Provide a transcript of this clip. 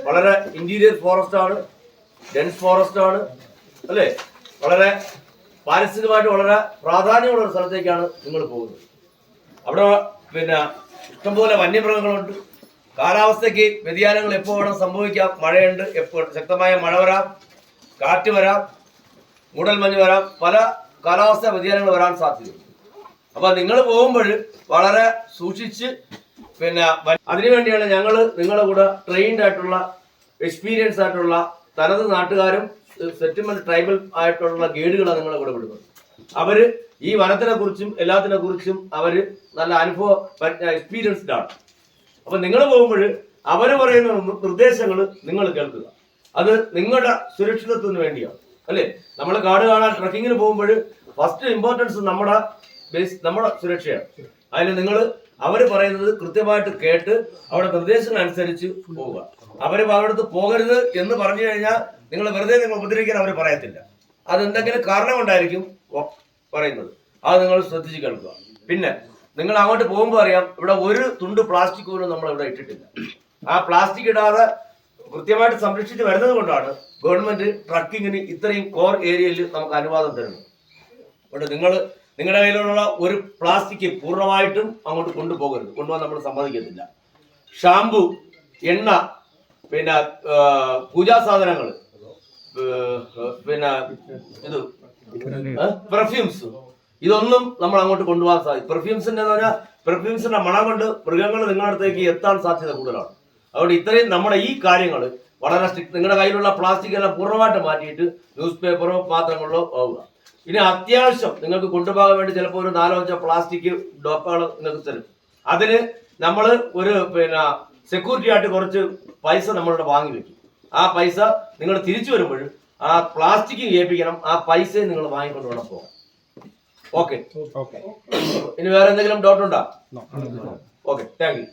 വളരെ interior forest ആണ്, dense forest ആണ് അല്ലേ, വളരെ പാരിസ്ഥിതികമായിട്ട് വളരെ പ്രാധാന്യമുള്ള ഒരു സ്ഥലത്തേക്കാണ് നിങ്ങൾ പോകുന്നത്. അവിടെ പിന്നെ ഇഷ്ടംപോലെ വന്യമൃഗങ്ങളുണ്ട്. കാലാവസ്ഥയ്ക്ക് വ്യതിയാനങ്ങൾ എപ്പോൾ വേണം സംഭവിക്കാം. മഴയുണ്ട്, എപ്പോൾ ശക്തമായ മഴ വരാം, കാറ്റ് വരാം, മൂടൽമഞ്ഞ് വരാം, പല കാലാവസ്ഥാ വ്യതിയാനങ്ങൾ വരാൻ സാധ്യതയുണ്ട്. അപ്പൊ നിങ്ങൾ പോകുമ്പോൾ വളരെ സൂക്ഷിച്ച് പിന്നെ അതിനുവേണ്ടിയാണ് ഞങ്ങൾ നിങ്ങളുടെ കൂടെ ട്രെയിൻഡ് ആയിട്ടുള്ള എക്സ്പീരിയൻസ് ആയിട്ടുള്ള തനത് നാട്ടുകാരും സെറ്റിൽമെന്റ് ട്രൈബൽ ആയിട്ടുള്ള ഗൈഡുകളാണ് നിങ്ങളെ കൂടെ വിടുന്നത്. അവര് ഈ വനത്തിനെ കുറിച്ചും എല്ലാത്തിനെ കുറിച്ചും അവര് നല്ല അനുഭവ എക്സ്പീരിയൻസ്ഡ് ആണ്. അപ്പൊ നിങ്ങൾ പോകുമ്പോൾ അവര് പറയുന്ന നിർദ്ദേശങ്ങൾ നിങ്ങൾ കേൾക്കുക. അത് നിങ്ങളുടെ സുരക്ഷിതത്വത്തിന് വേണ്ടിയാണ് അല്ലേ. നമ്മൾ കാട് കാണാൻ ട്രക്കിങ്ങിന് പോകുമ്പോൾ ഫസ്റ്റ് ഇമ്പോർട്ടൻസ് നമ്മുടെ സുരക്ഷയാണ്. അതിന് നിങ്ങൾ അവര് പറയുന്നത് കൃത്യമായിട്ട് കേട്ട് അവിടെ നിർദ്ദേശങ്ങൾ അനുസരിച്ച് പോവുക. അവരുടെ പോകരുത് എന്ന് പറഞ്ഞു കഴിഞ്ഞാൽ നിങ്ങൾ വെറുതെ നിങ്ങൾ ഉപദ്രവിക്കാൻ അവർ പറയത്തില്ല. അതെന്തെങ്കിലും കാരണം കൊണ്ടായിരിക്കും പറയുന്നത്. അത് നിങ്ങൾ ശ്രദ്ധിച്ച് കേൾക്കുക. പിന്നെ നിങ്ങൾ അങ്ങോട്ട് പോകുമ്പോൾ അറിയാം, ഇവിടെ ഒരു തുണ്ട് പ്ലാസ്റ്റിക് പോലും നമ്മൾ ഇവിടെ ഇട്ടിട്ടില്ല. ആ പ്ലാസ്റ്റിക് ഇടാതെ കൃത്യമായിട്ട് സംരക്ഷിച്ച് വരുന്നത് കൊണ്ടാണ് ഗവൺമെന്റ് ട്രക്കിങ്ങിന് ഇത്രയും കോർ ഏരിയയിൽ നമുക്ക് അനുവാദം തരുന്നത്. അതുകൊണ്ട് നിങ്ങളുടെ കയ്യിലുള്ള ഒരു പ്ലാസ്റ്റിക് പൂർണ്ണമായിട്ടും അങ്ങോട്ട് കൊണ്ടുപോകരുത്, കൊണ്ടുപോകാൻ നമ്മൾ സമ്മതിക്കത്തില്ല. ഷാമ്പു, എണ്ണ, പിന്നെ പൂജാ സാധനങ്ങൾ, പിന്നെ ഇത് പെർഫ്യൂംസ്, ഇതൊന്നും നമ്മൾ അങ്ങോട്ട് കൊണ്ടുപോകാൻ സാധിക്കും. പെർഫ്യൂംസിന്റെ മണം കൊണ്ട് മൃഗങ്ങൾ നിങ്ങളുടെ അടുത്തേക്ക് എത്താൻ സാധ്യത കൂടുതലാണ്. അതുകൊണ്ട് ഇത്രയും നമ്മുടെ ഈ കാര്യങ്ങൾ വളരെ സ്ട്രിക്റ്റ്. നിങ്ങളുടെ കയ്യിലുള്ള പ്ലാസ്റ്റിക് എല്ലാം പൂർണ്ണമായിട്ട് മാറ്റിയിട്ട് ന്യൂസ് പേപ്പറോ പാത്രങ്ങളോ ആവുക. ഇനി അത്യാവശ്യം നിങ്ങൾക്ക് കൊണ്ടുപോകാൻ വേണ്ടി ചിലപ്പോൾ ഒരു 4-5 പ്ലാസ്റ്റിക് ഡോപ്പകൾ നിങ്ങൾക്ക് തരും. അതിന് നമ്മൾ ഒരു പിന്നെ സെക്യൂരിറ്റി ആയിട്ട് കുറച്ച് പൈസ നമ്മളിവിടെ വാങ്ങി വെക്കും. ആ പൈസ നിങ്ങൾ തിരിച്ചു വരുമ്പോൾ ആ പ്ലാസ്റ്റിക് ഏൽപ്പിക്കണം. ആ പൈസയും നിങ്ങൾ വാങ്ങിക്കൊണ്ട് വേണം പോകാൻ. ഓക്കെ. ഇനി വേറെ എന്തെങ്കിലും ഡൗട്ട് ഉണ്ടോ? Okay, thank you.